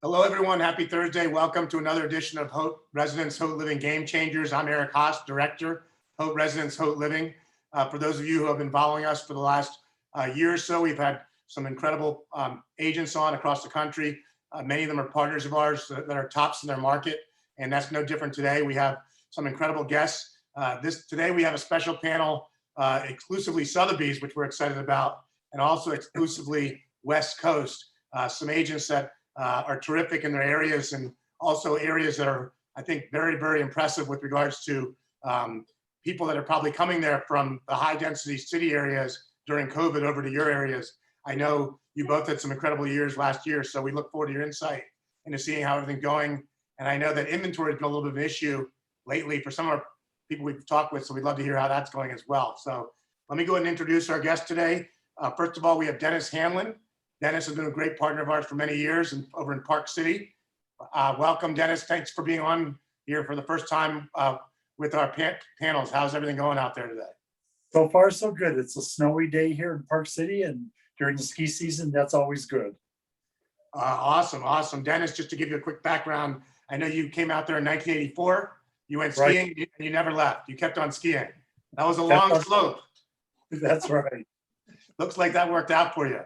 Hello, everyone. Happy Thursday. Welcome to another edition of Haute Residence, Haute Living Game Changers. I'm Eric Haas, Director, Haute Residence, Haute Living. For those of you who have been following us for the last year or so, we've had some incredible agents on across the country. Many of them are partners of ours that are tops in their market, and that's no different today. We have some incredible guests. Today we have a special panel exclusively Sotheby's, which we're excited about, and also exclusively West Coast. Some agents that are terrific in their areas, and also areas that are, I think, very, very impressive with regards to people that are probably coming there from the high density city areas during COVID over to your areas. I know you both had some incredible years last year, so we look forward to your insight into seeing how everything's going. And I know that inventory has been a little bit of an issue lately for some of our people we've talked with, so we'd love to hear how that's going as well. So let me go ahead and introduce our guest today. First of all, we have Dennis Hanlon. Dennis has been a great partner of ours for many years and over in Park City. Welcome, Dennis. Thanks for being on here for the first time with our panels. How's everything going out there today? So far, so good. It's a snowy day here in Park City, and during the ski season, that's always good. Awesome. Dennis, just to give you a quick background, I know you came out there in 1984. You went skiing, right, and you never left. You kept on skiing. That was a long slope. That's right. Looks like that worked out for you.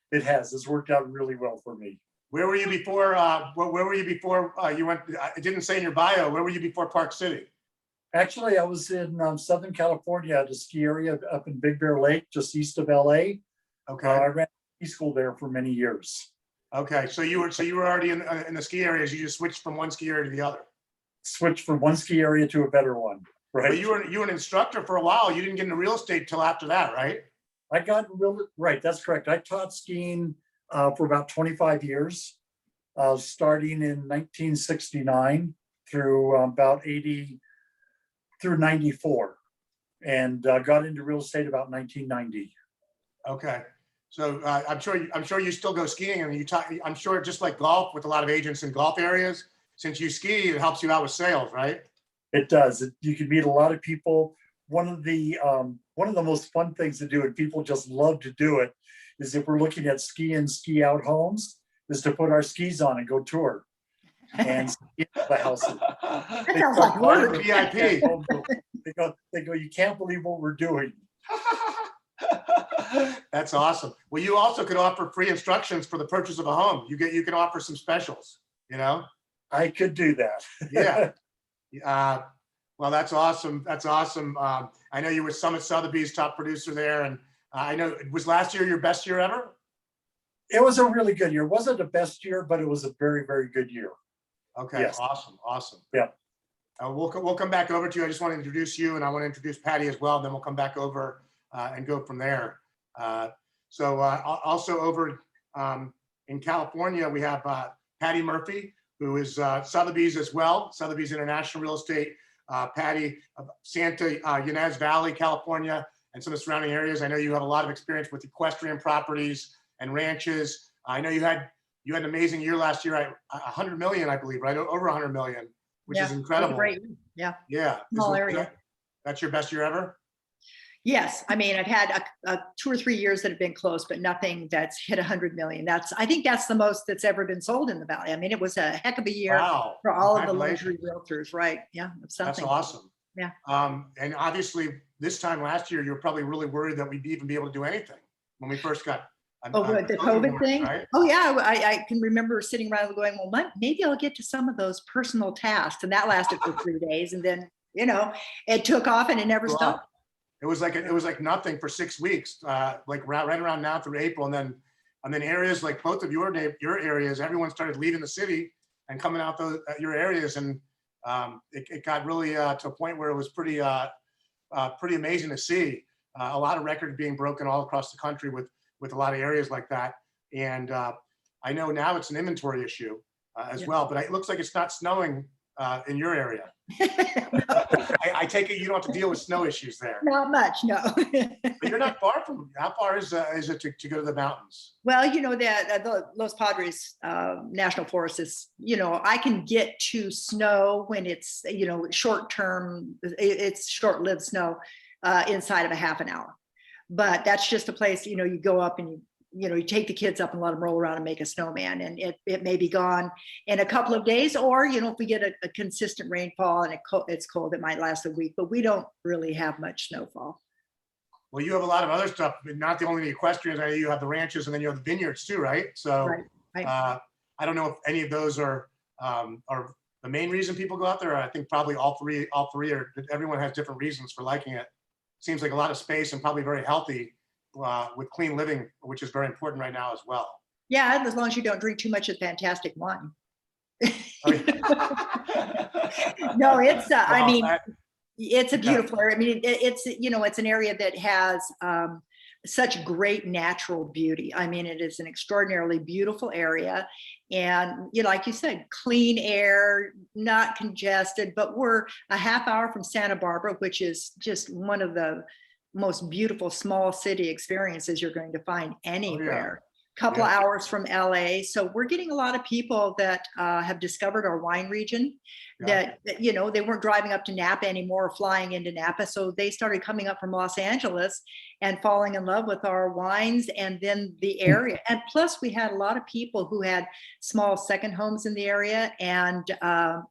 It has. It's worked out really well for me. Where were you before? Where were you before you went? It didn't say in your bio. Where were you before Park City? Actually, I was in Southern California at a ski area up in Big Bear Lake, just east of LA. Okay. I ran ski school there for many years. Okay, so you were already in the ski areas. You just switched from one ski area to the other. Switched from one ski area to a better one, right? But you were an instructor for a while. You didn't get into real estate till after that, right? I got right. That's correct. I taught skiing for about 25 years, starting in 1969 through about 80 through 94, and got into real estate about 1990. Okay, so I'm sure you still go skiing, and I'm sure just like golf with a lot of agents in golf areas. Since you ski, it helps you out with sales, right? It does. You can meet a lot of people. One of the most fun things to do, and people just love to do it, is if we're looking at ski in, ski out homes, is to put our skis on and go tour and ski at the houses. That sounds like work. VIP. They go, you can't believe what we're doing. That's awesome. Well, you also could offer free instructions for the purchase of a home. You can offer some specials, you know? I could do that. Yeah. Well, that's awesome. That's awesome. I know you were Summit Sotheby's top producer there, and I know, was last year your best year ever? It was a really good year. It wasn't the best year, but it was a very, very good year. Okay, yes. Awesome. Yeah. We'll come back over to you. I just want to introduce you, and I want to introduce Patty as well. Then we'll come back over and go from there. Also over in California, we have Patty Murphy, who is Sotheby's as well, Sotheby's International Real Estate. Patty, Santa Ynez Valley, California, and some of the surrounding areas. I know you have a lot of experience with equestrian properties and ranches. I know you had an amazing year last year, 100 million, I believe, right? Over 100 million, which is incredible. Great. Yeah. Yeah. Small area. That's your best year ever? Yes. I mean, I've had 2 or 3 years that have been close, but nothing that's hit 100 million. I think that's the most that's ever been sold in the Valley. I mean, it was a heck of a year for all of the luxury realtors, right? Yeah. That's awesome. Yeah. And obviously this time last year, you were probably really worried that we'd even be able to do anything when we first got the COVID thing. Right? Oh yeah. I can remember sitting around going, well, maybe I'll get to some of those personal tasks. And that lasted for 3 days. And then, it took off and it never stopped. It was like nothing for 6 weeks, like right around now through April, and then areas like both of your areas, everyone started leaving the city and coming out your areas, and it got really to a point where it was pretty amazing to see a lot of records being broken all across the country with a lot of areas like that. And I know now it's an inventory issue as well, but it looks like it's not snowing in your area. I take it you don't have to deal with snow issues there. Not much, no. But you're not far from. How far is it to go to the mountains? Well, the Los Padres National Forest is, I can get to snow when it's, short term. It's short-lived snow inside of a half an hour. But that's just a place, you go up and you take the kids up and let them roll around and make a snowman, and it may be gone in a couple of days, or, if we get a consistent rainfall and it's cold, it might last a week, but we don't really have much snowfall. Well, you have a lot of other stuff, but not the only equestrians. I know you have the ranches and then you have the vineyards too, right? So Right. I don't know if any of those are the main reason people go out there. I think probably all three are, everyone has different reasons for liking it. Seems like a lot of space and probably very healthy with clean living, which is very important right now as well. Yeah, as long as you don't drink too much of fantastic wine. Oh, yeah. No, it's, I Well, mean, it's a yeah. beautiful area. I mean, it's an area that has such great natural beauty. I mean, it is an extraordinarily beautiful area. And, like you said, clean air, not congested, but we're a half hour from Santa Barbara, which is just one of the most beautiful small city experiences you're going to find anywhere. Couple of hours from LA. So we're getting a lot of people that have discovered our wine region that, they weren't driving up to Napa anymore or flying into Napa. So they started coming up from Los Angeles and falling in love with our wines and then the area. And plus we had a lot of people who had small second homes in the area. And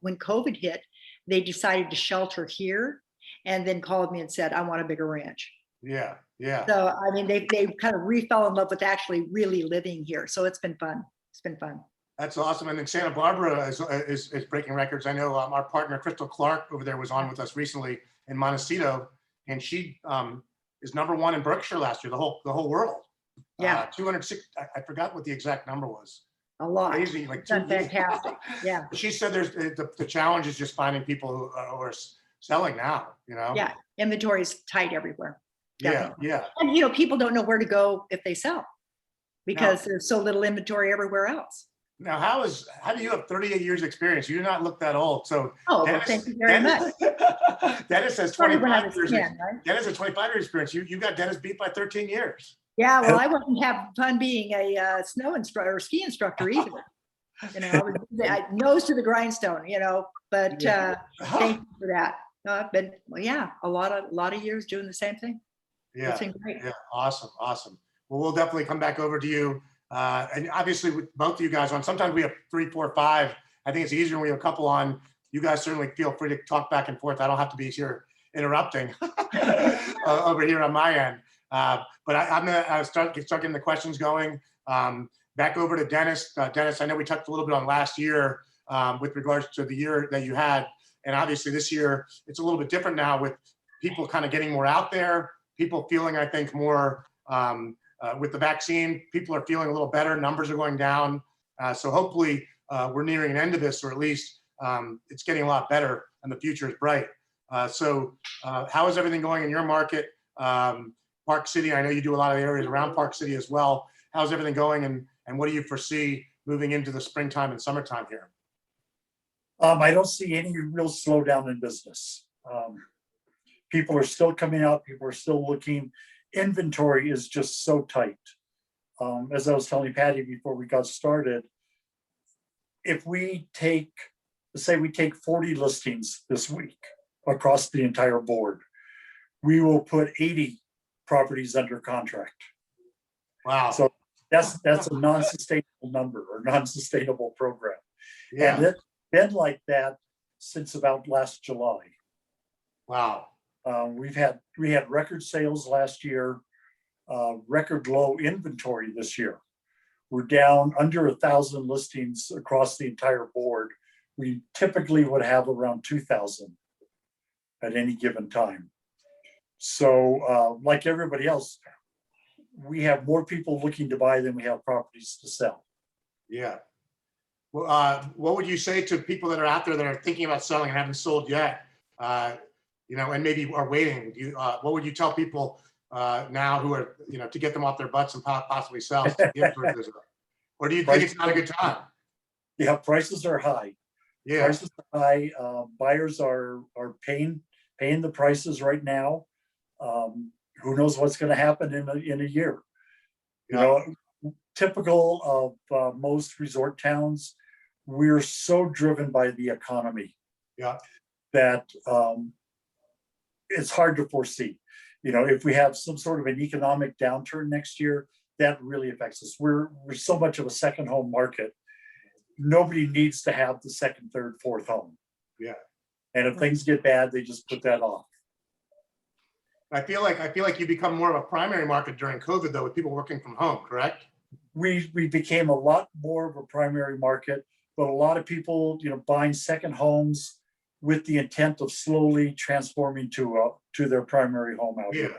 when COVID hit, they decided to shelter here and then called me and said, I want a bigger ranch. Yeah. Yeah. So, I mean, they kind of fell in love with actually really living here. So it's been fun. It's been fun. That's awesome. And then Santa Barbara is breaking records. I know our partner, Crystal Clark over there was on with us recently in Montecito, and she is #1 in Berkshire last year, the whole world. Yeah. 206. I forgot what the exact number was. A lot. Crazy, like fantastic. Yeah. She said there's the challenge is just finding people who are selling now, Yeah. Inventory is tight everywhere. Definitely. Yeah. And, people don't know where to go if they sell because there's so little inventory everywhere else. Now, how do you have 38 years experience? You do not look that old. So well, thank you very much. Dennis has 25 years. 10, right? Dennis has 25 years experience. You got Dennis beat by 13 years. Yeah, well, I wouldn't have fun being a snow instructor or ski instructor either. I nose to the grindstone, but thank you for that. I've been, a lot of years doing the same thing. Yeah, it's been great. Yeah, awesome. Well, we'll definitely come back over to you. And obviously with both of you guys on, sometimes we have 3, 4, 5. I think it's easier when we have a couple on. You guys certainly feel free to talk back and forth. I don't have to be here interrupting over here on my end. But I'm gonna start getting the questions going. Back over to Dennis. Dennis, I know we touched a little bit on last year with regards to the year that you had. And obviously this year, it's a little bit different now with people kind of getting more out there, people feeling, I think, more with the vaccine, people are feeling a little better, numbers are going down. So hopefully we're nearing an end of this, or at least it's getting a lot better and the future is bright. So how is everything going in your market? Park City, I know you do a lot of areas around Park City as well. How's everything going, and what do you foresee moving into the springtime and summertime here? I don't see any real slowdown in business. People are still coming out. People are still looking. Inventory is just so tight. As I was telling Patty before we got started, if we take, let's say we take 40 listings this week across the entire board, we will put 80 properties under contract. Wow. So that's a non-sustainable number or non-sustainable program. Yeah. And it's been like that since about last July. Wow. We had record sales last year, record low inventory this year. We're down under 1,000 listings across the entire board. We typically would have around 2,000 at any given time. So like everybody else, we have more people looking to buy than we have properties to sell. Yeah. Well, what would you say to people that are out there that are thinking about selling and haven't sold yet, and maybe are waiting? What would you tell people now who are, to get them off their butts and possibly sell? Or do you think it's not a good time? Yeah, prices are high. Yeah. Prices are high. Buyers are paying the prices right now. Who knows what's going to happen in a year? Yeah. Typical of most resort towns, we're so driven by the economy. Yeah. That it's hard to foresee. If we have some sort of an economic downturn next year, that really affects us. We're so much of a second home market. Nobody needs to have the second, third, fourth home. Yeah. And if things get bad, they just put that off. I feel like you become more of a primary market during COVID though, with people working from home, correct? We became a lot more of a primary market, but a lot of people, buying second homes with the intent of slowly transforming to their primary home out here.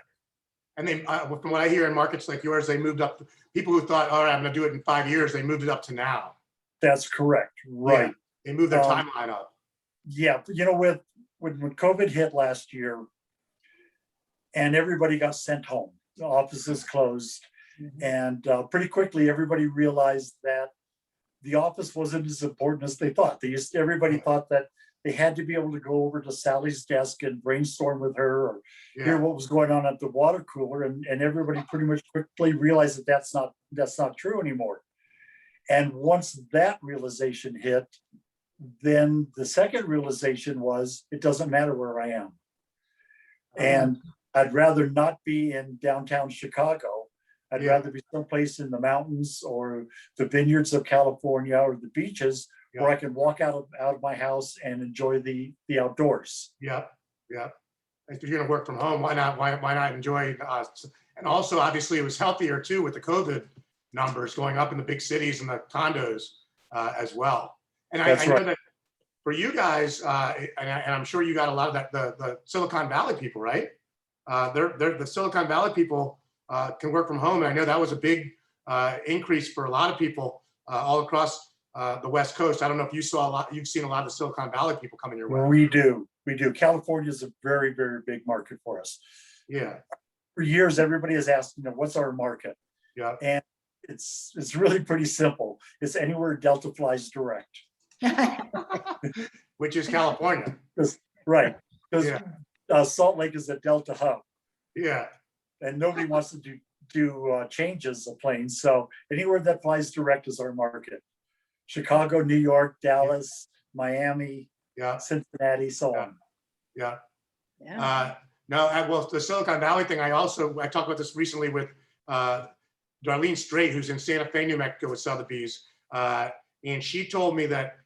And they, from what I hear in markets like yours, they moved up. People who thought, all right, I'm going to do it in 5 years, they moved it up to now. That's correct. Right. Yeah, they moved their timeline up. Yeah. When COVID hit last year and everybody got sent home, the offices closed. And pretty quickly, everybody realized that the office wasn't as important as they thought. Everybody thought that they had to be able to go over to Sally's desk and brainstorm with her or hear what was going on at the water cooler. And everybody pretty much quickly realized that that's not true anymore. And once that realization hit, then the second realization was it doesn't matter where I am. And I'd rather not be in downtown Chicago. I'd rather be someplace in the mountains or the vineyards of California or the beaches where I can walk out of my house and enjoy the outdoors. Yeah. If you're going to work from home, why not enjoy? And also, obviously, it was healthier too with the COVID numbers going up in the big cities and the condos as well. And I know that for you guys, and I'm sure you got a lot of that, the Silicon Valley people, right? The Silicon Valley people can work from home. And I know that was a big increase for a lot of people all across the West Coast. I don't know if you've seen a lot of the Silicon Valley people coming your way. We do. California is a very, very big market for us. Yeah. For years, everybody has asked, what's our market? Yeah. And it's really pretty simple. It's anywhere Delta flies direct. Which is California. Right. Because Salt Lake is a Delta hub. Yeah. And nobody wants to do changes of planes. So anywhere that flies direct is our market. Chicago, New York, Dallas, Miami, Cincinnati, so on. Yeah. Well, the Silicon Valley thing, I talked about this recently with Darlene Strait, who's in Santa Fe, New Mexico with Sotheby's. And she told me that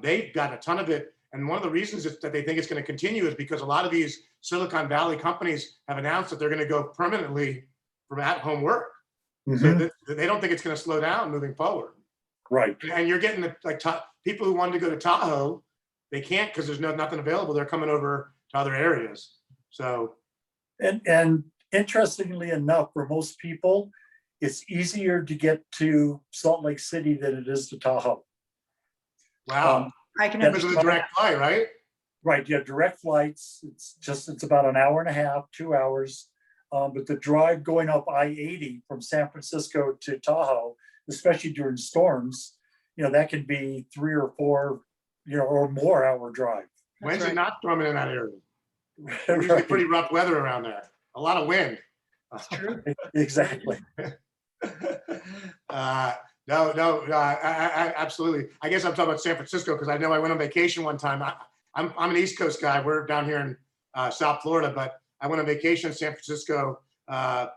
they've got a ton of it. And one of the reasons that they think it's going to continue is because a lot of these Silicon Valley companies have announced that they're going to go permanently from at-home work. So they don't think it's going to slow down moving forward. Right. And you're getting people who wanted to go to Tahoe, they can't because there's nothing available. They're coming over to other areas. So. And interestingly enough, for most people, it's easier to get to Salt Lake City than it is to Tahoe. Wow. I can understand. It's a direct flight, right? Right. Yeah, direct flights. It's about an hour and a half, 2 hours. But the drive going up I-80 from San Francisco to Tahoe, especially during storms, that can be 3 or 4, or more hour drive. When's it not storming in that area? Usually pretty rough weather around there. A lot of wind. That's true. Exactly. No, I absolutely. I guess I'm talking about San Francisco because I know I went on vacation one time. I'm an East Coast guy. We're down here in South Florida, but I went on vacation in San Francisco a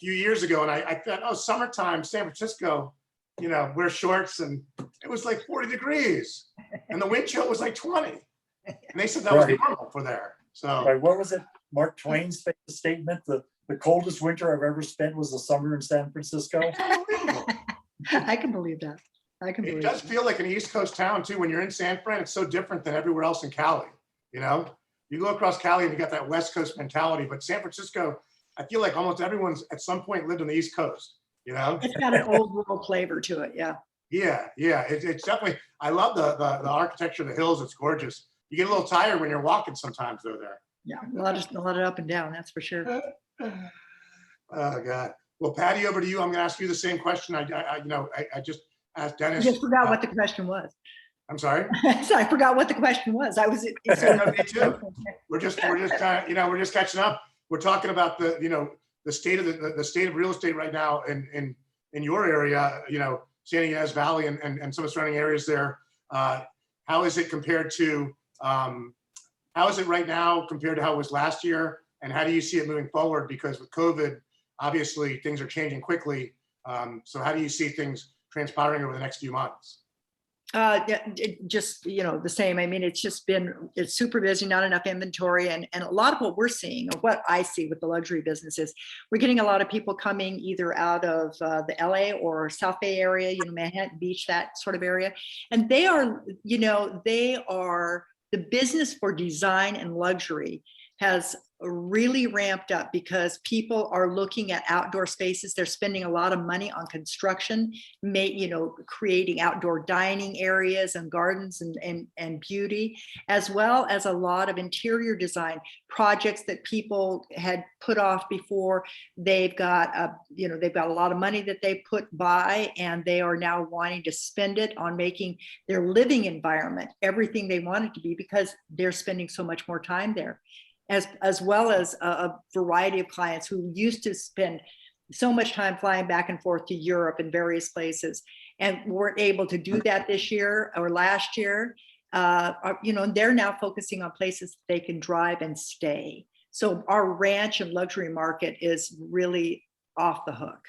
few years ago, and I thought, summertime, San Francisco, wear shorts, and it was like 40 degrees, and the wind chill was like 20, and they said that was normal for there. So, what was it? Mark Twain's famous statement: the coldest winter I've ever spent was the summer in San Francisco. I can believe that. It does feel like an East Coast town too. When you're in San Fran, it's so different than everywhere else in Cali. You go across Cali and you got that West Coast mentality, but San Francisco, I feel like almost everyone's at some point lived on the East Coast. It's got an old world flavor to it. Yeah. Yeah. It's definitely. I love the architecture of the hills. It's gorgeous. You get a little tired when you're walking sometimes though there. Yeah, a lot of up and down. That's for sure. Oh God. Well, Patty, over to you. I'm going to ask you the same question. I just asked Dennis. I just forgot what the question was. I'm sorry. So I forgot what the question was. Me too. We're just catching up. We're talking about the state of the state of real estate right now in your area. San Ynez Valley and some of the surrounding areas there. How is it compared to? How is it right now compared to how it was last year? And how do you see it moving forward? Because with COVID, obviously things are changing quickly. So how do you see things transpiring over the next few months? Just, the same. I mean, it's super busy, not enough inventory. And a lot of what we're seeing, or what I see with the luxury business, is we're getting a lot of people coming either out of the LA or South Bay area, Manhattan Beach, that sort of area. And they are the business for design and luxury has really ramped up because people are looking at outdoor spaces. They're spending a lot of money on construction, creating outdoor dining areas and gardens and beauty, as well as a lot of interior design projects that people had put off before. They've got a lot of money that they put by, and they are now wanting to spend it on making their living environment everything they want it to be, because they're spending so much more time there. As well as a variety of clients who used to spend so much time flying back and forth to Europe and various places and weren't able to do that this year or last year. They're now focusing on places they can drive and stay. So our ranch and luxury market is really off the hook.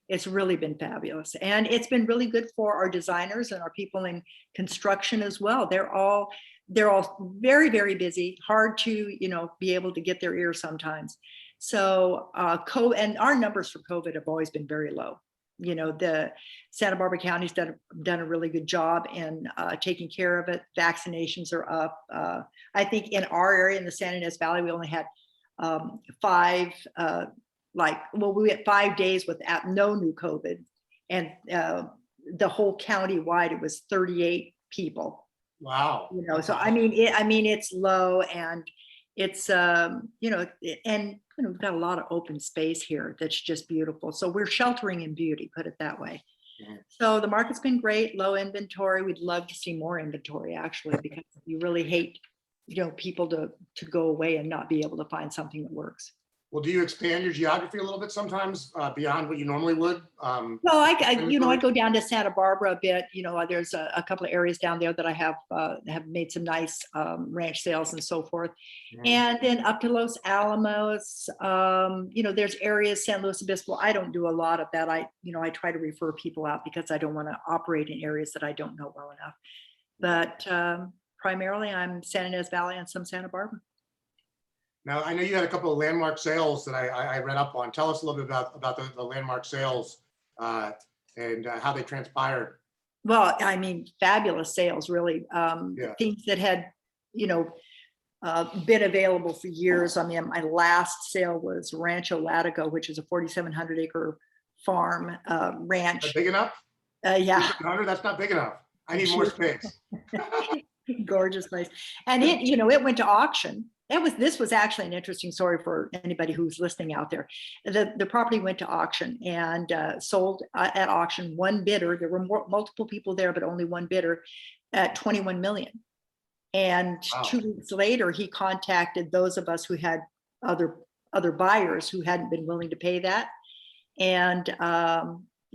It's really been fabulous. And it's been really good for our designers and our people in construction as well. They're all very, very busy, hard to, be able to get their ears sometimes. So, and our numbers for COVID have always been very low. The Santa Barbara County's done a really good job in taking care of it. Vaccinations are up. I think in our area, in the San Ynez Valley, we only had we had 5 days without no new COVID, and the whole county wide, it was 38 people. Wow. So I mean, it's low, and it's we've got a lot of open space here that's just beautiful. So we're sheltering in beauty, put it that way. Yeah. So the market's been great, low inventory. We'd love to see more inventory, actually, because you really hate, people to go away and not be able to find something that works. Well, do you expand your geography a little bit sometimes beyond what you normally would? Well, I go down to Santa Barbara a bit. There's a couple of areas down there that I have made some nice ranch sales and so forth. Mm-hmm. And then up to Los Alamos, there's areas, San Luis Obispo. I don't do a lot of that. I try to refer people out because I don't want to operate in areas that I don't know well enough. But primarily I'm San Ynez Valley and some Santa Barbara. Now, I know you had a couple of landmark sales that I read up on. Tell us a little bit about the landmark sales and how they transpired. Well, I mean, fabulous sales, really. Things that had, been available for years. I mean, my last sale was Rancho Latigo, which is a 4,700 acre farm ranch. Is that big enough? Yeah. That's not big enough. I need more space. Gorgeous place. And it went to auction. This was actually an interesting story for anybody who's listening out there. The property went to auction and sold at auction. One bidder, there were multiple people there, but only one bidder, at 21 million. And wow. 2 weeks later, he contacted those of us who had other buyers who hadn't been willing to pay that, and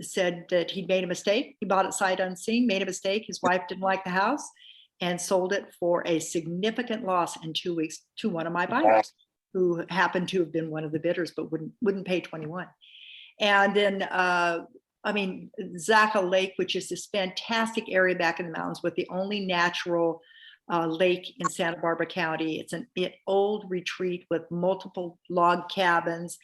said that he'd made a mistake. He bought it sight unseen, made a mistake. His wife didn't like the house, and sold it for a significant loss in 2 weeks to one of my buyers, who happened to have been one of the bidders, but wouldn't pay 21. And then, Zaca Lake, which is this fantastic area back in the mountains with the only natural lake in Santa Barbara County. It's an old retreat with multiple log cabins,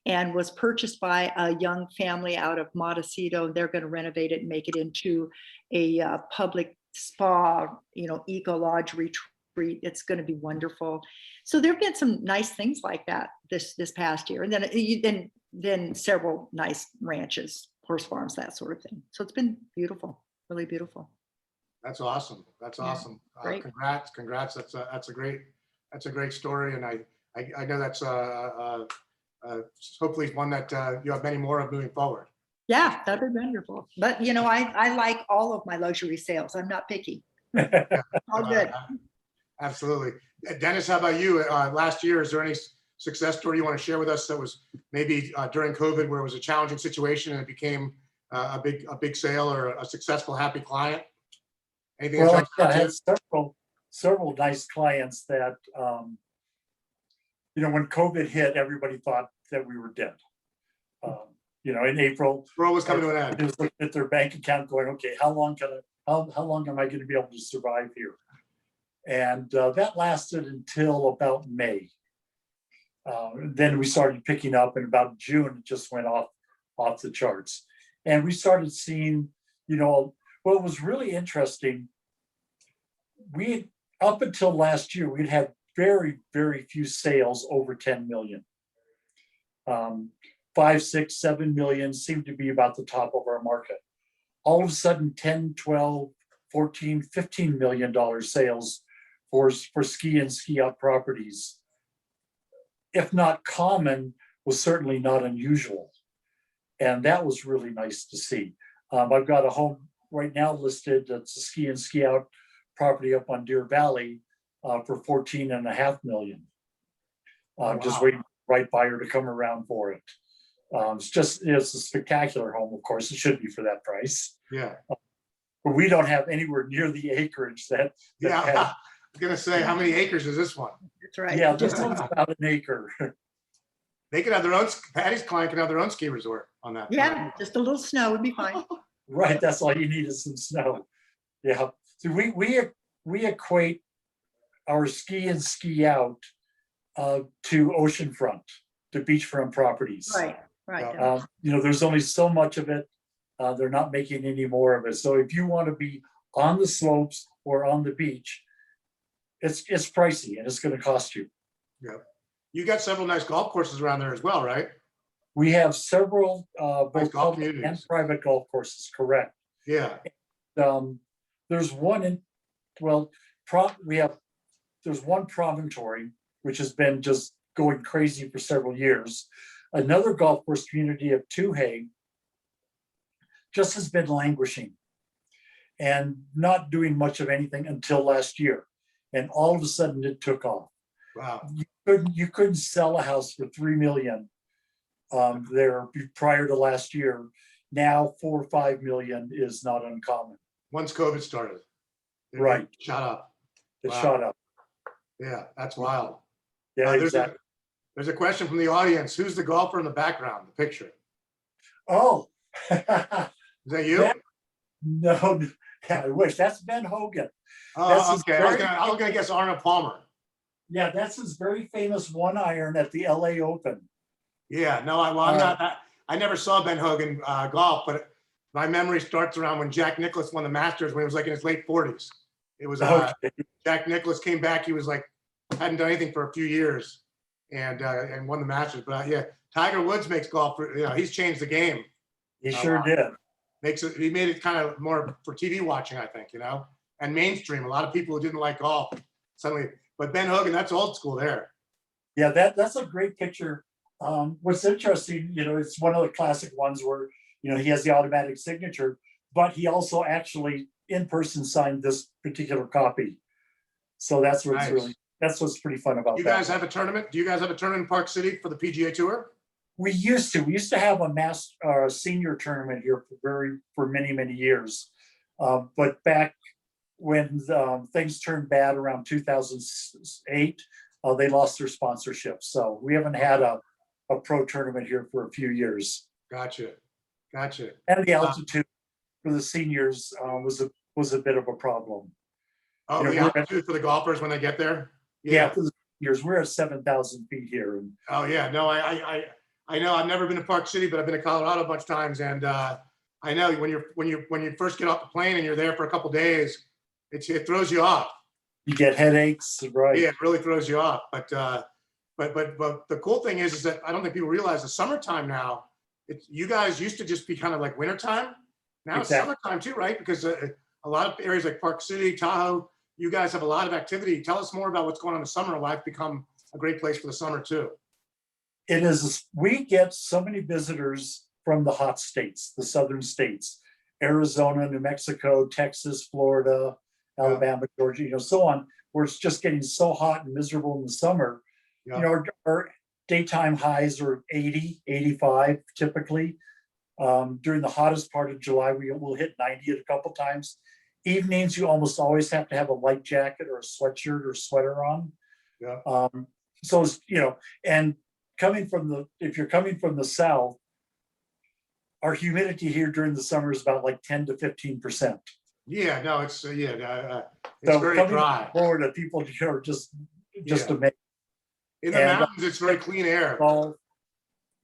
and was purchased by a young family out of Montecito. They're going to renovate it and make it into a public spa, eco lodge retreat. It's going to be wonderful. So there've been some nice things like that this past year, and then several nice ranches, horse farms, that sort of thing. So it's been beautiful, really beautiful. That's awesome. That's awesome. Congrats. That's a great story, and I know that's hopefully one that you have many more of moving forward. Yeah, that'd be wonderful. But I like all of my luxury sales. I'm not picky. All good. Absolutely. Dennis, how about you? Last year, is there any success story you want to share with us that was maybe during COVID, where it was a challenging situation and it became a big sale or a successful, happy client? Anything? Well, I had several nice clients that, when COVID hit, everybody thought that we were dead. in April. World was coming to an end. Just looking at their bank account going, okay, how long am I going to be able to survive here? And that lasted until about May. Then we started picking up, and about June, it just went off the charts. And we started seeing, what was really interesting, up until last year, we'd had very, very few sales over 10 million. 5, 6, 7 million seemed to be about the top of our market. All of a sudden, 10, 12, 14, $15 million sales for ski and ski out properties, if not common, was certainly not unusual. And that was really nice to see. I've got a home right now listed that's a ski and ski out property up on Deer Valley for 14.5 million. Wow. Just waiting for the right buyer to come around for it. It's a spectacular home, of course. It should be for that price. Yeah. But we don't have anywhere near the acreage that Yeah. I was going to say, how many acres is this one? That's right. Yeah, this one's about an acre. They could have their own, Patty's client could have their own ski resort on that. Yeah, just a little snow would be fine. Right, that's all you need is some snow. Yeah, so we equate our ski and ski out to oceanfront, to beachfront properties. Right. There's only so much of it. They're not making any more of it. So if you want to be on the slopes or on the beach, it's pricey and it's going to cost you. Yeah. You got several nice golf courses around there as well, right? We have several Nice both golf public and communities. private golf courses, correct. Yeah. There's one there's one promontory, which has been just going crazy for several years. Another golf course community of Tuhey just has been languishing and not doing much of anything until last year. And all of a sudden it took off. Wow. You couldn't sell a house for 3 million there prior to last year. Now 4 or 5 million is not uncommon. Once COVID started. Right. It shot up. It Wow. shot up. Yeah, that's wild. Yeah, there's exactly. There's a question from the audience. Who's the golfer in the background, the picture? Oh. Is that you? No, I wish. That's Ben Hogan. Oh, okay. I was gonna guess Arnold Palmer. Yeah, that's his very famous 1-iron at the LA Open. Yeah, no, I'm not. I never saw Ben Hogan golf, but my memory starts around when Jack Nicklaus won the Masters when he was like in his late 40s. It was Jack Nicklaus came back. He was like hadn't done anything for a few years, and won the Masters. But yeah, Tiger Woods makes golf. He's changed the game. He sure did. He made it kind of more for TV watching, I think, and mainstream. A lot of people who didn't like golf suddenly, but Ben Hogan, that's old school there. Yeah, that's a great picture. What's interesting, it's one of the classic ones where, he has the automatic signature, but he also actually in person signed this particular copy. So that's what's Nice. that's what's pretty fun about You that. guys have a tournament? Do you guys have a tournament in Park City for the PGA Tour? We used to have a senior tournament here for many, many years. But back when things turned bad around 2008, they lost their sponsorship. So we haven't had a pro tournament here for a few years. Gotcha. And the altitude for the seniors was a bit of a problem. Oh, the altitude for the golfers when they get there? Yeah, for the seniors, we're at 7,000 feet here. And oh yeah, no, I know. I've never been to Park City, but I've been to Colorado a bunch of times, and I know when you first get off the plane and you're there for a couple days, it throws you off. you get headaches, right? Yeah, it really throws you off. But the cool thing is that I don't think people realize the summertime now. You guys used to just be kind of like wintertime. Now Exactly. It's summertime too, right? Because a lot of areas like Park City, Tahoe, you guys have a lot of activity. Tell us more about what's going on in the summer. Why it's become a great place for the summer too. It is, we get so many visitors from the hot states, the southern states, Arizona, New Mexico, Texas, Florida, Alabama, Georgia, so on, where it's just getting so hot and miserable in the summer. Yeah. Our daytime highs are 80, 85 typically. During the hottest part of July, we will hit 90 a couple times. Evenings, you almost always have to have a light jacket or a sweatshirt or sweater on. Yeah. So, and if you're coming from the south, our humidity here during the summer is about like 10 to 15%. Yeah, no, it's it's So very coming dry. to Florida, people are just Yeah. amazed. In the And, mountains, it's very clean air. Golf,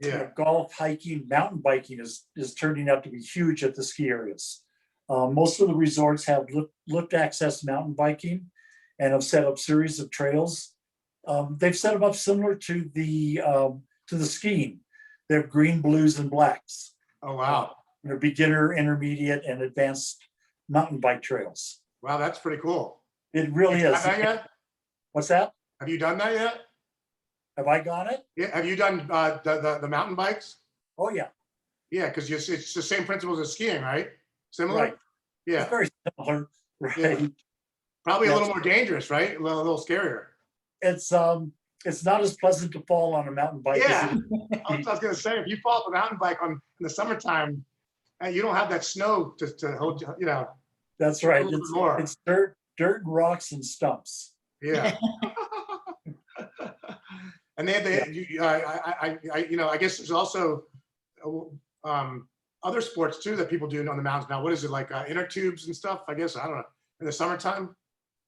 Yeah. golf, hiking, mountain biking is turning out to be huge at the ski areas. Most of the resorts have lift access mountain biking and have set up series of trails. They've set them up similar to the skiing. They have green, blues, and blacks. Oh, wow. They're beginner, intermediate, and advanced mountain bike trails. Wow, that's pretty cool. It really Have you is. done that yet? What's that? Have you done that yet? Have I gone it? Yeah. Have you done the mountain bikes? Oh, yeah. Yeah, because it's the same principles as skiing, right? Similar? Right. Yeah. It's very similar. Right. Yeah. Probably a Yes. little more dangerous, right? A little scarier. It's not as pleasant to fall on a mountain bike. Yeah. As it I was gonna say, if you fall off a mountain bike in the summertime, and you don't have that snow to hold, you know. That's right. A little bit more. It's dirt, and rocks and stumps. Yeah. And I guess there's also other sports too that people do on the mountains now. What is it like, inner tubes and stuff? I guess I don't know. In the summertime.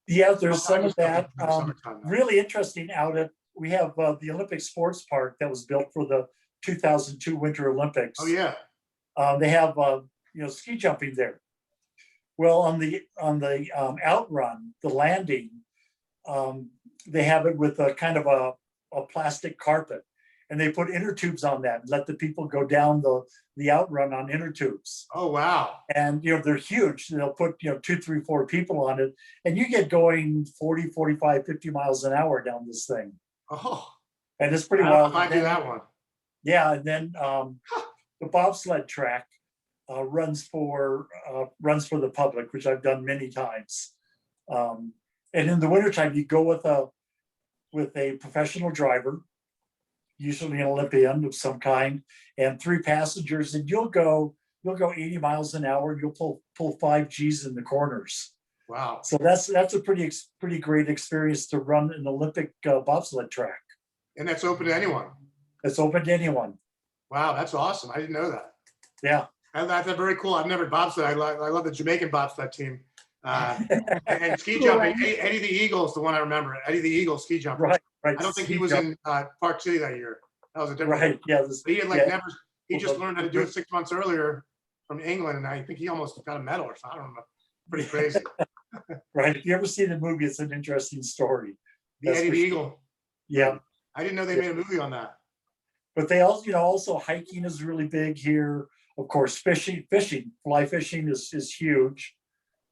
Yeah, there's some of that. In the summertime, Really interesting out at, we have the Olympic Sports Park that was built for the 2002 Winter Olympics. Oh yeah. They have ski jumping there. Well, on the outrun, the landing, they have it with a kind of a plastic carpet, and they put inner tubes on that and let the people go down the outrun on inner tubes. Oh wow. And they're huge. They'll put 2, 3, 4 people on it, and you get going 40, 45, 50 miles an hour down this thing. Oh. And it's pretty I don't know wild. if I do that one. Yeah, and then the bobsled track runs for the public, which I've done many times. And in the wintertime, you go with a professional driver, usually an Olympian of some kind, and 3 passengers, and you'll go 80 miles an hour. You'll pull 5 Gs in the corners. Wow. So that's a pretty great experience to run an Olympic bobsled track. And that's open to anyone. It's open to anyone. Wow, that's awesome. I didn't know that. Yeah. And that's very cool. I've never bobsled. I love the Jamaican bobsled team. And ski jumping. Eddie the Eagle is the one I remember. Eddie the Eagle ski jumper. Right. I don't think he was in Park City that year. That was a different. Right. Yeah. He had never. He just learned how to do it 6 months earlier from England, and I think he almost got a medal or something. I don't know. Pretty crazy. Right. If you ever see the movie, it's an interesting story. The Eddie the Eagle. Yeah. I didn't know they made a movie on that. But they also, also hiking is really big here. Of course, fishing, fly fishing is huge.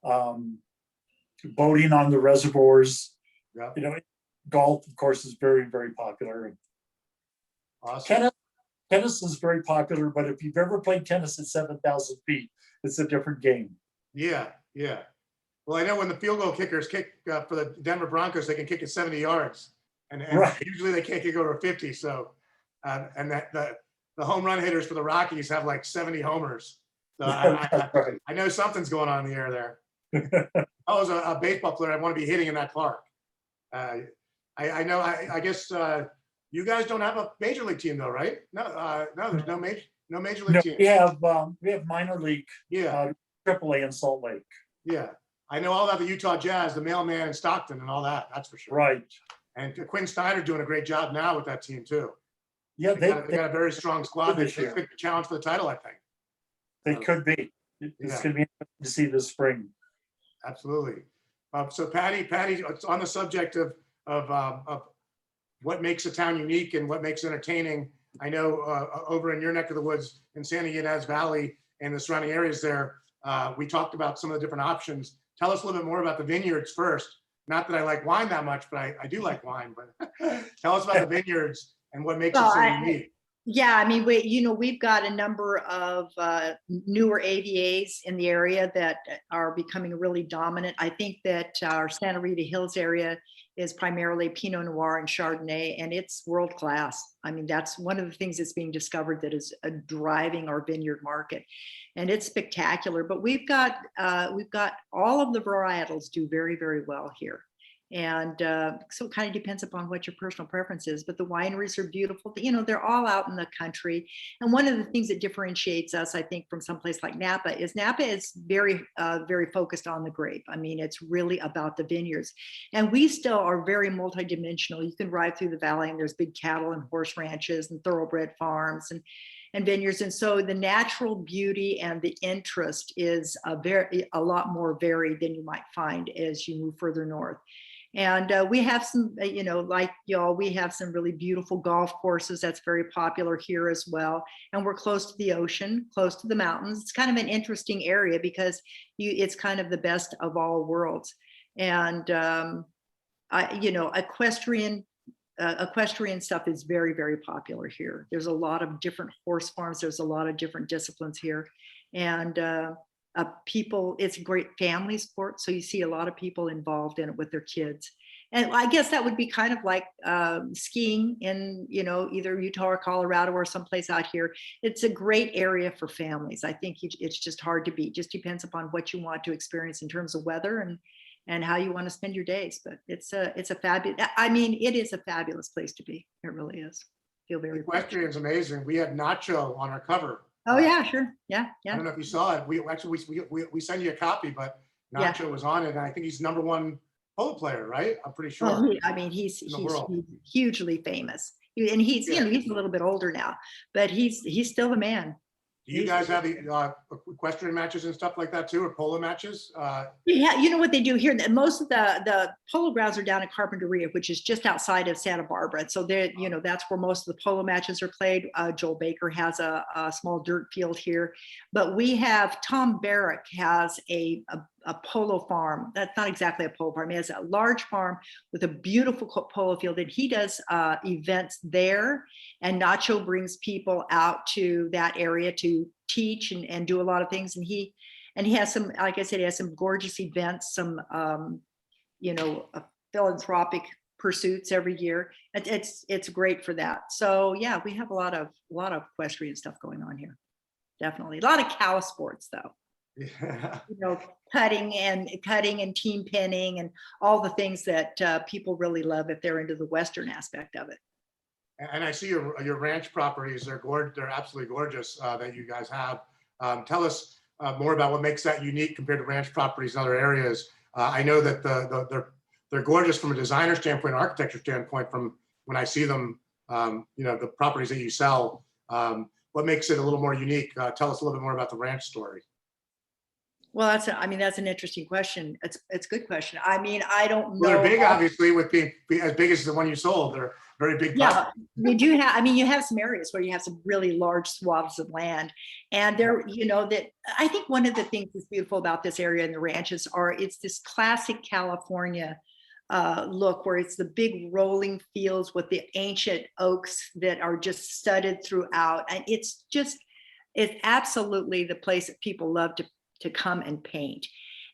Boating on the reservoirs. Yeah. Golf, of course, is very, very popular. Awesome. Tennis is very popular, but if you've ever played tennis at 7,000 feet, it's a different game. Yeah, yeah. Well, I know when the field goal kickers kick for the Denver Broncos, they can kick it 70 yards, and Right. usually they can't kick over 50. So, and that the home run hitters for the Rockies have like 70 homers. So Right. I know something's going on in the air there. I was a baseball player. I want to be hitting in that park. I know. I guess you guys don't have a major league team though, right? No, there's no major league team. We have minor league. Yeah. AAA in Salt Lake. Yeah. I know all about the Utah Jazz, the mailman in Stockton and all that. That's for sure. Right. And Quinn Snyder doing a great job now with that team too. Yeah, they got a very strong squad. They this year. could challenge for the title, I think. They could be. It's going to be interesting to see this spring. Absolutely. So Patty, it's on the subject of what makes a town unique and what makes entertaining. I know over in your neck of the woods in Santa Ynez Valley and the surrounding areas there, we talked about some of the different options. Tell us a little bit more about the Vineyards first. Not that I like wine that much, but I do like wine. But tell us about the Vineyards and what makes it so unique. Yeah, I mean, we've got a number of newer AVAs in the area that are becoming really dominant. I think that our Santa Rita Hills area is primarily Pinot Noir and Chardonnay, and it's world class. I mean, that's one of the things that's being discovered that is driving our vineyard market, and it's spectacular. But we've got all of the varietals do very, very well here. And so it kind of depends upon what your personal preference is. But the wineries are beautiful. You know, they're all out in the country. And one of the things that differentiates us, I think, from someplace like Napa is very, very focused on the grape. I mean, it's really about the vineyards. And we still are very multidimensional. You can ride through the valley and there's big cattle and horse ranches and thoroughbred farms and vineyards. And so the natural beauty and the interest is a lot more varied than you might find as you move further north. And we have some, you know, like y'all, we have some really beautiful golf courses. That's very popular here as well. And we're close to the ocean, close to the mountains. It's kind of an interesting area because it's kind of the best of all worlds. And, you know, equestrian stuff is very, very popular here. There's a lot of different horse farms. There's a lot of different disciplines here. And people, it's a great family sport. So you see a lot of people involved in it with their kids. And I guess that would be kind of like skiing in, you know, either Utah or Colorado or someplace out here. It's a great area for families. I think it's just hard to beat. Just depends upon what you want to experience in terms of weather and how you want to spend your days. But it's a fabulous, I mean, it is a fabulous place to be. It really is. Feel very. Equestrian is amazing. We had Nacho on our cover. Oh yeah, sure. Yeah. I don't know if you saw it. We actually we sent you a copy, but Nacho was on it, and I think he's #1 polo player, right? I'm pretty sure. Well, I mean, he's hugely famous, and he's you know, he's a little bit older now, but he's still the man. Do you guys have the equestrian matches and stuff like that too, or polo matches? Yeah, you know what they do here? Most of the polo grounds are down in Carpinteria, which is just outside of Santa Barbara. So they're, you know, that's where most of the polo matches are played. Joel Baker has a small dirt field here, but we have Tom Barrick has a polo farm. That's not exactly a polo farm. He has a large farm with a beautiful polo field, and he does events there. And Nacho brings people out to that area to teach and do a lot of things. And he has some, like I said, he has some gorgeous events, some you know, philanthropic pursuits every year. It's great for that. So yeah, we have a lot of equestrian stuff going on here. Definitely a lot of cow sports though. Yeah. You know, cutting and team pinning and all the things that people really love if they're into the Western aspect of it. And I see your ranch properties. They're absolutely gorgeous that you guys have. Tell us more about what makes that unique compared to ranch properties in other areas. I know that they're gorgeous from a designer standpoint, architecture standpoint. From when I see them, you know, the properties that you sell. What makes it a little more unique? Tell us a little bit more about the ranch story. Well, that's an interesting question. It's a good question. I mean, I don't know. Well, they're big, obviously, with being as big as the one you sold. They're very big. Yeah, we do have. I mean, you have some areas where you have some really large swaths of land, and there, you know, that I think one of the things that's beautiful about this area and the ranches it's this classic California look where it's the big rolling fields with the ancient oaks that are just studded throughout, and it's absolutely the place that people love to come and paint.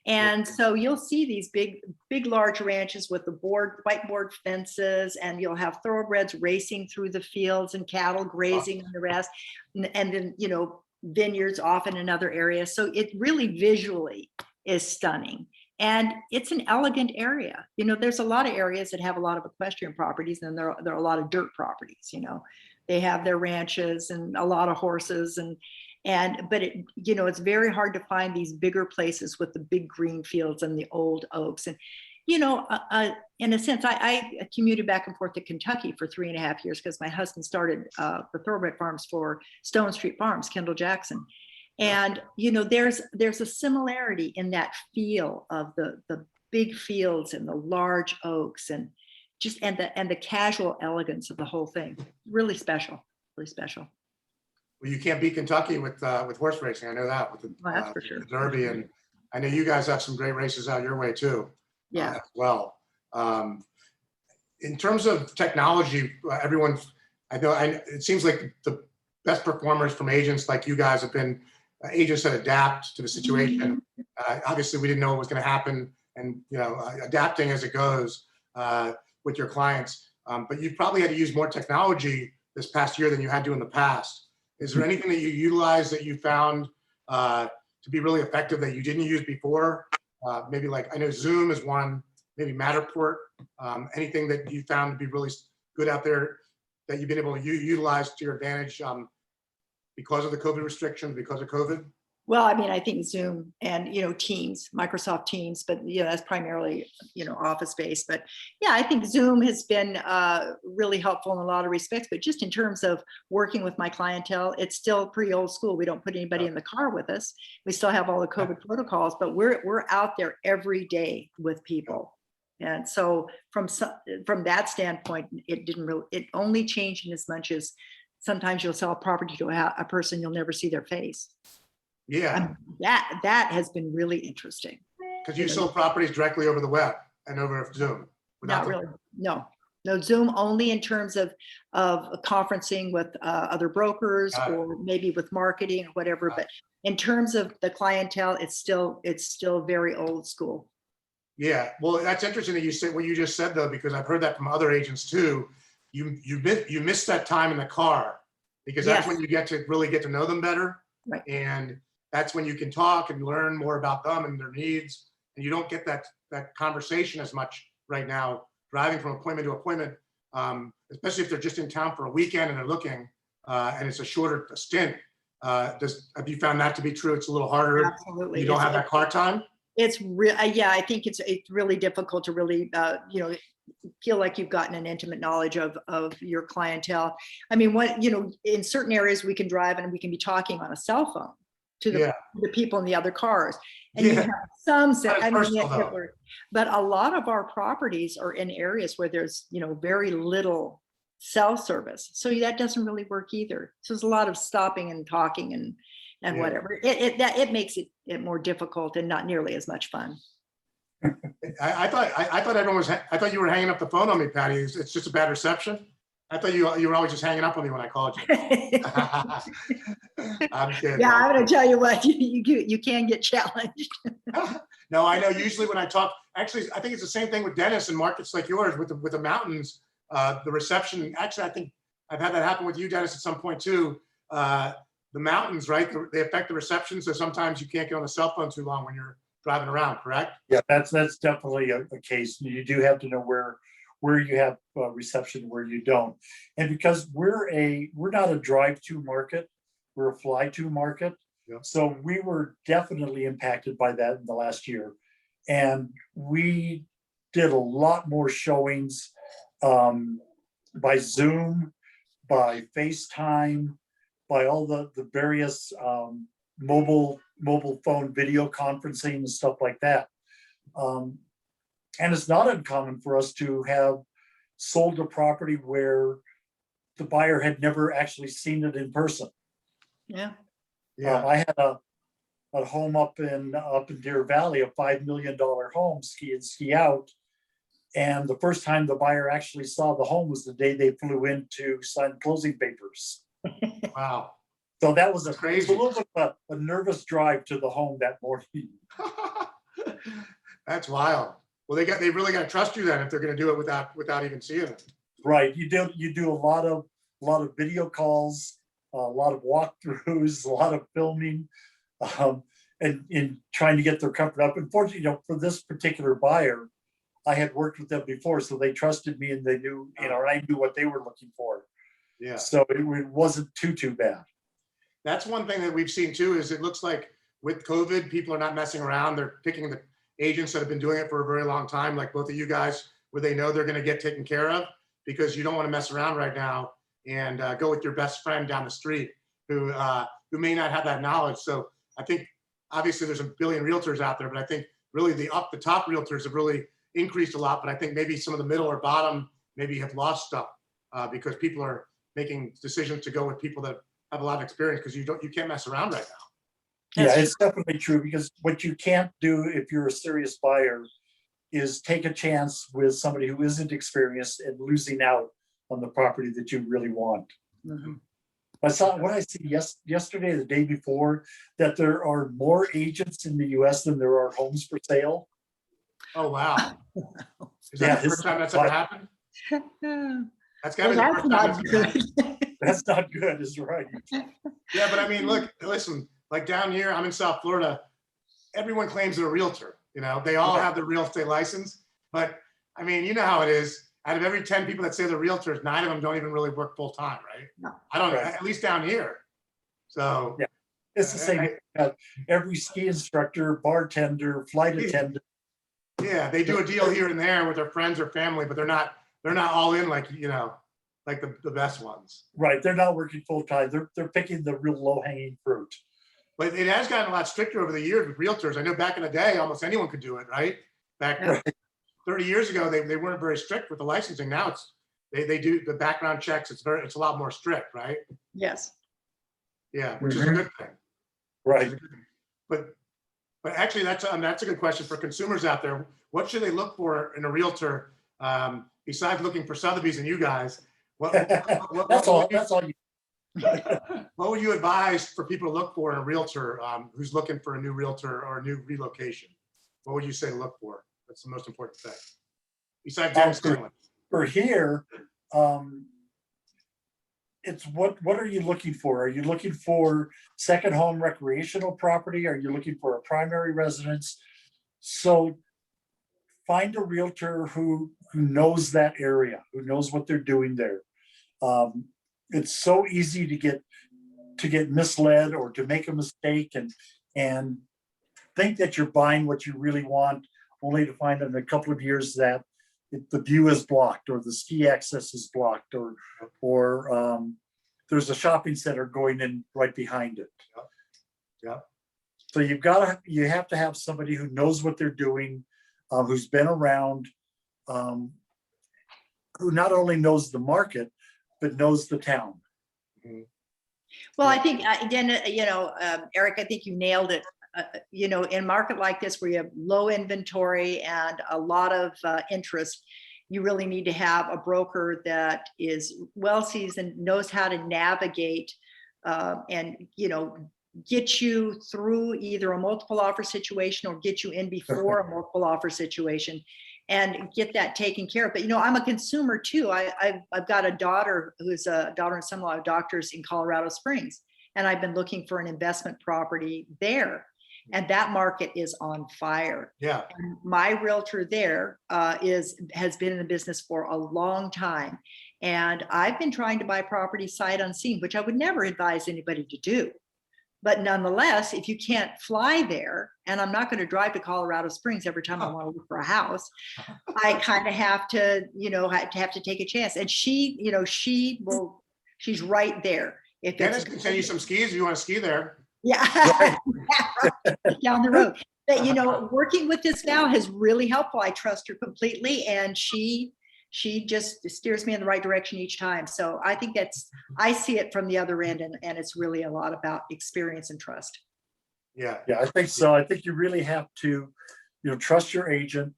And so you'll see these big, large ranches with the whiteboard fences, and you'll have thoroughbreds racing through the fields and cattle grazing on the rest. And then, you know, vineyards off in another area. So it really visually is stunning. And it's an elegant area. You know, there's a lot of areas that have a lot of equestrian properties, and there are a lot of dirt properties, you know. They have their ranches and a lot of horses but you know, it's very hard to find these bigger places with the big green fields and the old oaks. And, you know, in a sense, I commuted back and forth to Kentucky for 3.5 years because my husband started the thoroughbred farms for Stone Street Farms, Kendall Jackson. And, you know, there's a similarity in that feel of the big fields and the large oaks and just, and the casual elegance of the whole thing. Really special, really special. Well, you can't beat Kentucky with horse racing. I know that with That's for sure. the Derby, and I know you guys have some great races out your way too. Yeah. As well. In terms of technology, it seems like the best performers from agents like you guys have been agents that adapt to the situation. Obviously, we didn't know what was going to happen, and you know, adapting as it goes with your clients. But you probably had to use more technology this past year than you had to in the past. Is there anything that you utilize that you found to be really effective that you didn't use before? Maybe like, I know Zoom is one maybe Matterport, anything that you found to be really good out there that you've been able to utilize to your advantage because of the COVID restrictions, because of COVID? Well, I mean, I think Zoom and, Teams, Microsoft Teams, but, that's primarily, office based. But yeah, I think Zoom has been really helpful in a lot of respects, but just in terms of working with my clientele, it's still pretty old school. We don't put anybody in the car with us. We still have all the COVID protocols, but we're out there every day with people. And so from that standpoint, it only changed in as much as sometimes you'll sell a property to a person, you'll never see their face. Yeah. That has been really interesting. Because you sell properties directly over the web and over Zoom. Not really. No, Zoom only in terms of conferencing with other brokers or maybe with marketing or whatever. But in terms of the clientele, it's still very old school. Yeah, well, that's interesting that you said what you just said though, because I've heard that from other agents too. You miss that time in the car because that's when you really get to know them better. Right. And that's when you can talk and learn more about them and their needs. And you don't get that conversation as much right now, driving from appointment to appointment, especially if they're just in town for a weekend and they're looking, and it's a shorter stint. Have you found that to be true? It's a little harder. Absolutely. You don't have that car time? It's real. Yeah, I think it's really difficult to really, feel like you've gotten an intimate knowledge of your clientele. I mean, in certain areas we can drive and we can be talking on a cell phone to the people in the other cars. And you have some, but a lot of our properties are in areas where there's, very little cell service. So that doesn't really work either. So there's a lot of stopping and talking and whatever. It makes it more difficult and not nearly as much fun. I thought you were hanging up the phone on me, Patty. It's just a bad reception. I thought you were always just hanging up on me when I called you. I'm kidding. Yeah, I'm going to tell you what, you can get challenged. No, I know. Usually when I talk, actually, I think it's the same thing with Dennis in markets like yours with the mountains. The reception. Actually, I think I've had that happen with you, Dennis, at some point too. The mountains, right? They affect the reception, so sometimes you can't get on the cell phone too long when you're driving around. Correct? Yeah, that's definitely a case. You do have to know where you have reception, where you don't. And because we're not a drive-to market, we're a fly-to market. Yep. So we were definitely impacted by that in the last year. And we did a lot more showings by Zoom, by FaceTime, by all the various mobile phone video conferencing and stuff like that. And it's not uncommon for us to have sold a property where the buyer had never actually seen it in person. Yeah. I had a home up in Deer Valley, a $5 million home, ski in, ski out. And the first time the buyer actually saw the home was the day they flew in to sign closing papers. Wow. So that was crazy. A little bit of a nervous drive to the home that morning. That's wild. Well, they really got to trust you then if they're going to do it without even seeing it. Right. You do a lot of video calls, a lot of walkthroughs, a lot of filming, and in trying to get their comfort up. Unfortunately, for this particular buyer, I had worked with them before, so they trusted me and they knew, I knew what they were looking for. Yeah. So it wasn't too bad. That's one thing that we've seen too, is it looks like with COVID, people are not messing around. They're picking the agents that have been doing it for a very long time, like both of you guys, where they know they're going to get taken care of, because you don't want to mess around right now and go with your best friend down the street who may not have that knowledge. So I think obviously there's a billion realtors out there, but I think really the top realtors have really increased a lot. But I think maybe some of the middle or bottom maybe have lost stuff because people are making decisions to go with people that have a lot of experience, because you can't mess around right now. Yeah, it's definitely true, because what you can't do if you're a serious buyer is take a chance with somebody who isn't experienced and losing out on the property that you really want. Mm-hmm. I saw what I see yesterday, the day before, that there are more agents in the US than there are homes for sale. Oh, wow. Is that the first time that's ever happened? That's got to be the first time that's ever happened. That's not good, is right. Yeah, but I mean, listen, like down here, I'm in South Florida, everyone claims they're a realtor. They all have their real estate license. But I mean, you know how it is. Out of every 10 people that say they're realtors, 9 of them don't even really work full time, right? No. I don't know, Right. at least down here. So Yeah. It's the same. Every ski instructor, bartender, flight attendant. yeah, they do a deal here and there with their friends or family, but they're not all in like, like the best ones. Right. They're not working full time. They're picking the real low hanging fruit. But it has gotten a lot stricter over the years with realtors. I know back in the day, almost anyone could do it, right? Back Yeah. 30 years ago, they weren't very strict with the licensing. Now they do the background checks. It's a lot more strict, right? Yes. Yeah, which is a good thing. Right. But actually, that's a good question for consumers out there. What should they look for in a realtor besides looking for Sotheby's and you guys? That's all you. What would you advise for people to look for in a realtor who's looking for a new realtor or a new relocation? What would you say to look for? That's the most important thing. Besides Dennis Hanlon. For here, it's what are you looking for? Are you looking for second home recreational property? Are you looking for a primary residence? So find a realtor who knows that area, who knows what they're doing there. It's so easy to get misled or to make a mistake and think that you're buying what you really want, only to find in a couple of years that the view is blocked or the ski access is blocked or there's a shopping center going in right behind it. Yeah. So you have to have somebody who knows what they're doing, who's been around, who not only knows the market, but knows the town. Well, I think, again, Eric, I think you nailed it. In a market like this where you have low inventory and a lot of interest, you really need to have a broker that is well seasoned, knows how to navigate and, get you through either a multiple offer situation or get you in before a multiple offer situation and get that taken care of. But, I'm a consumer too. I've got a daughter who's a daughter and son-in-law of doctors in Colorado Springs, and I've been looking for an investment property there. And that market is on fire. Yeah. And my realtor there has been in the business for a long time. And I've been trying to buy property sight unseen, which I would never advise anybody to do. But nonetheless, if you can't fly there, and I'm not going to drive to Colorado Springs every time I want to look for a house, I kind of have to, have to take a chance. And she's right there. If Dennis can send you some skis if you want to ski there. Yeah, down the road. But working with this gal has really helpful. I trust her completely, and she just steers me in the right direction each time. So I think I see it from the other end, and it's really a lot about experience and trust. Yeah, I think so. I think you really have to, trust your agent,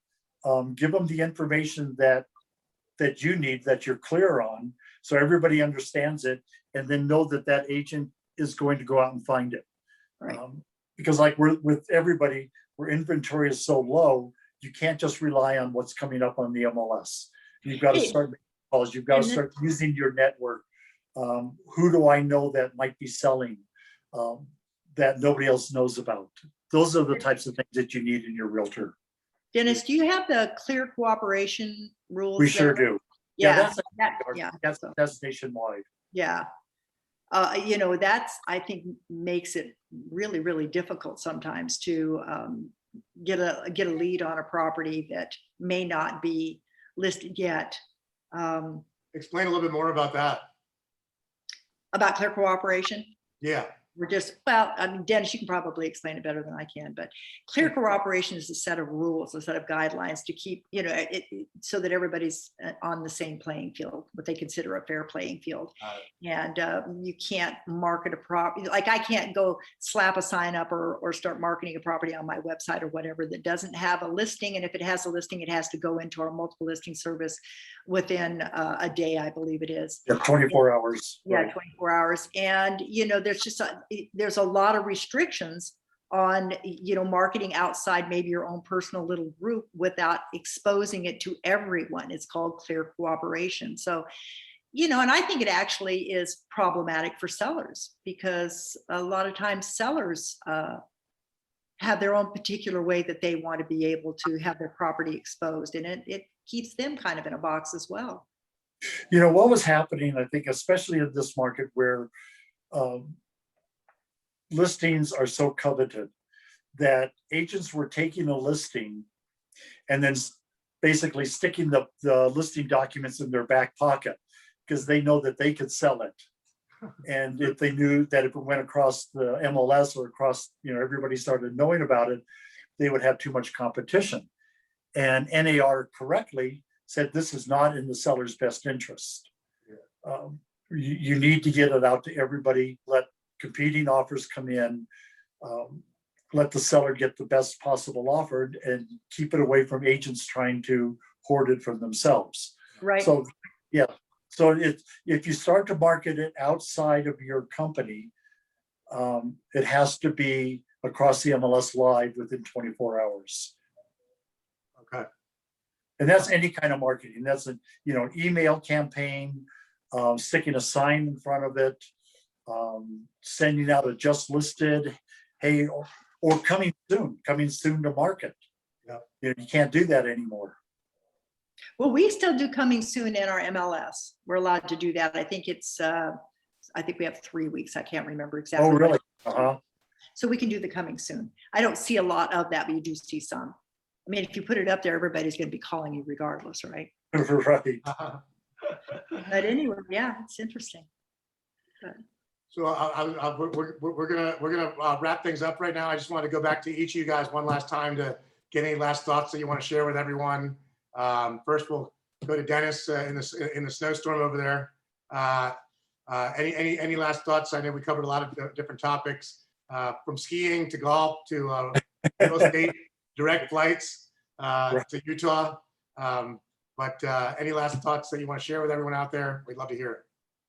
give them the information that you need, that you're clear on, so everybody understands it, and then know that agent is going to go out and find it. Right. Because like with everybody, where inventory is so low, you can't just rely on what's coming up on the MLS. You've got to start making calls. You've got to start using your network. Who do I know that might be selling that nobody else knows about? Those are the types of things that you need in your realtor. Dennis, do you have the clear cooperation rules? We sure do. Yeah, that's nationwide. Yeah. That's, I think, makes it really, really difficult sometimes to get a lead on a property that may not be listed yet. Explain a little bit more about that. About clear cooperation? Yeah. Dennis, you can probably explain it better than I can, but clear cooperation is a set of rules, a set of guidelines to keep, so that everybody's on the same playing field, what they consider a fair playing field. And you can't market a property, like I can't go slap a sign up or start marketing a property on my website or whatever that doesn't have a listing. And if it has a listing, it has to go into our multiple listing service within a day, I believe it is. Yeah, 24 hours. Yeah, Right. 24 hours. And, there's a lot of restrictions on, marketing outside maybe your own personal little group without exposing it to everyone. It's called clear cooperation. So, and I think it actually is problematic for sellers, because a lot of times sellers have their own particular way that they want to be able to have their property exposed, and it keeps them kind of in a box as well. You know, what was happening, I think, especially in this market where listings are so coveted, that agents were taking a listing and then basically sticking the listing documents in their back pocket because they know that they could sell it. And if they knew that if it went across the MLS or across, you know, everybody started knowing about it, they would have too much competition. And NAR correctly said this is not in the seller's best interest. You need to get it out to everybody, let competing offers come in, let the seller get the best possible offer, and keep it away from agents trying to hoard it for themselves. Right. So, yeah. So if you start to market it outside of your company, it has to be across the MLS live within 24 hours. Okay. And that's any kind of marketing. That's an email campaign, sticking a sign in front of it, sending out a just listed, hey, or coming soon to market. Yeah. You can't do that anymore. Well, we still do coming soon in our MLS. We're allowed to do that. I think I think we have 3 weeks. I can't remember exactly. Oh, really? Uh-huh. So we can do the coming soon. I don't see a lot of that, but you do see some. I mean, if you put it up there, everybody's going to be calling you regardless, right? Right. But anyway, yeah, it's interesting. So we're gonna wrap things up right now. I just want to go back to each of you guys one last time to get any last thoughts that you want to share with everyone. First, we'll go to Dennis in the snowstorm over there. Any last thoughts? I know we covered a lot of different topics, from skiing to golf to real estate, direct flights to Utah. But any last thoughts that you want to share with everyone out there? We'd love to hear it.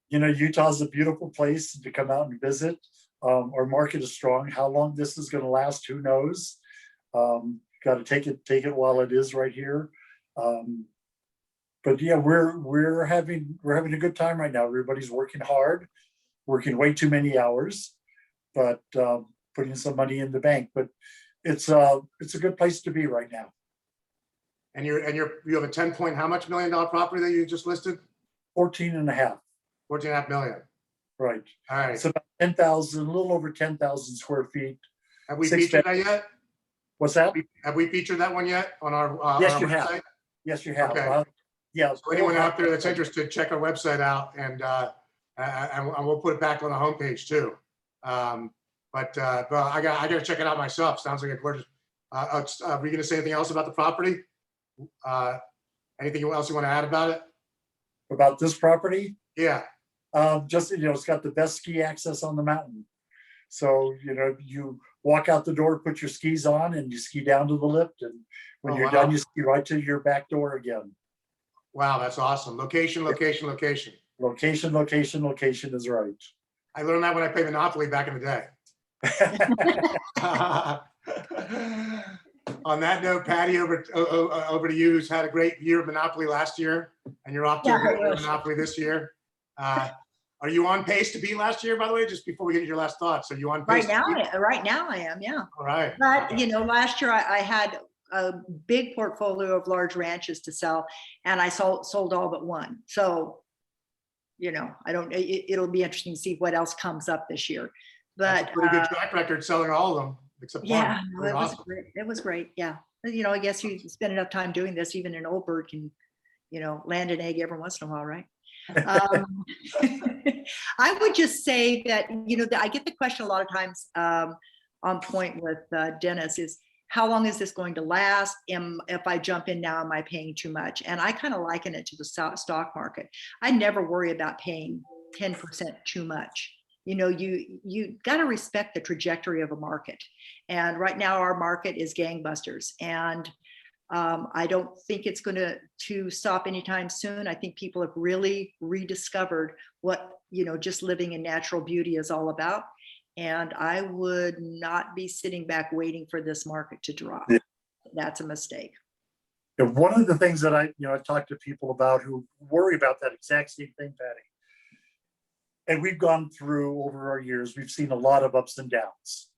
Utah's a beautiful place to come out and visit. Our market is strong. How long this is going to last, who knows? Got to take it while it is right here. But yeah, we're having a good time right now. Everybody's working hard, working way too many hours, but putting some money in the bank. But it's a good place to be right now. And you have a 10 how much $1 million property that you just listed? 14 and a half. 14.5 million. Right. All right. It's about 10,000, a little over 10,000 square feet. Have we featured that yet? What's that? Have we featured that one yet on our Yes, on you our have. website? Yes, you have. Okay. Yeah. So anyone out there that's interested, check our website out, and we'll put it back on the homepage too. But I got to check it out myself. Sounds like a gorgeous. Were you going to say anything else about the property? Anything else you want to add about it? About this property? Yeah. Just, it's got the best ski access on the mountain. So, you walk out the door, put your skis on, and you ski down to the lift. And when you're done, you ski right to your back door again. Wow, that's awesome. Location, location, location. Location, location, location is right. I learned that when I played Monopoly back in the day. On that note, Patty, over to you, who's had a great year of Monopoly last year, and you're off to a great year of Monopoly this year. Are you on pace to beat last year, by the way, just before we get to your last thoughts? Are you on pace? Right now I am, yeah. All right. But, last year I had a big portfolio of large ranches to sell, and I sold all but one. So, it'll be interesting to see what else comes up this year. But that's a pretty good track record selling all of them, except yeah, one. it was gret. Yeah. I guess you spend enough time doing this, even an old bird can, land an egg every once in a while, right? I would just say that, I get the question a lot of times on point with Dennis is, how long is this going to last? If I jump in now, am I paying too much? And I kind of liken it to the stock market. I never worry about paying 10% too much. You got to respect the trajectory of a market. And right now our market is gangbusters. And I don't think it's going to stop anytime soon. I think people have really rediscovered what, just living in natural beauty is all about. And I would not be sitting back waiting for this market to drop. Yeah. That's a mistake. One of the things that I talk to people about who worry about that exact same thing, Patty. And we've gone through over our years, we've seen a lot of ups and downs,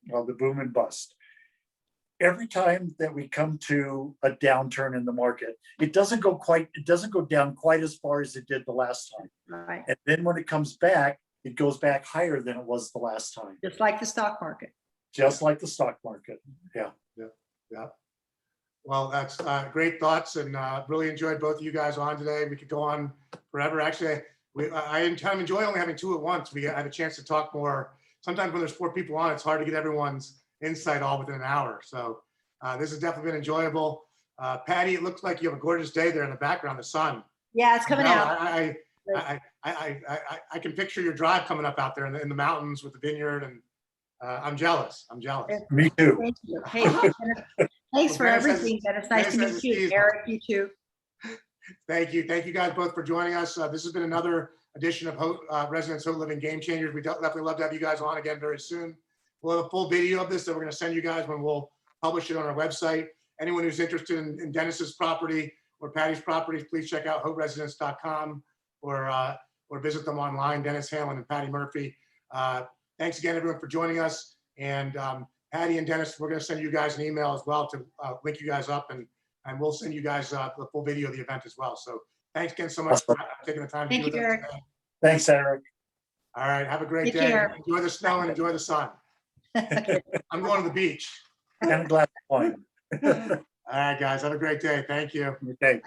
the boom and bust. every time that we come to a downturn in the market, it doesn't go down quite as far as it did the last time. Right. And then when it comes back, it goes back higher than it was the last time, Just like the stock market. just like the stock market. Yeah. Yeah. Well, that's great thoughts, and really enjoyed both of you guys on today. We could go on forever. Actually, I kind of enjoy only having two at once. We had a chance to talk more. Sometimes when there's four people on, it's hard to get everyone's insight all within an hour. So this has definitely been enjoyable. Patty, it looks like you have a gorgeous day there in the background, the sun. Yeah, it's coming out. I can picture your drive coming up out there in the mountains with the vineyard, and I'm jealous. I'm jealous. Me too. Thank you. Hey, thanks for everything. Dennis, nice to meet you. Eric, you too. Thank you. Thank you guys both for joining us. This has been another edition of Haute Residence Haute Living Game Changers. We definitely love to have you guys on again very soon. We'll have a full video of this that we're going to send you guys when we'll publish it on our website. Anyone who's interested in Dennis's property or Patty's property, please check out HauteResidence.com or visit them online, Dennis Hanlon and Patty Murphy. Thanks again, everyone, for joining us. And Patty and Dennis, we're going to send you guys an email as well to link you guys up, and we'll send you guys the full video of the event as well. So thanks again so much for taking the time to do that today. Thanks, Eric. All right. Have a great Take day. care. Enjoy the snow and enjoy the sun. I'm going to the beach. And a glass of wine. All right, guys. Have a great day. Thank you. Okay.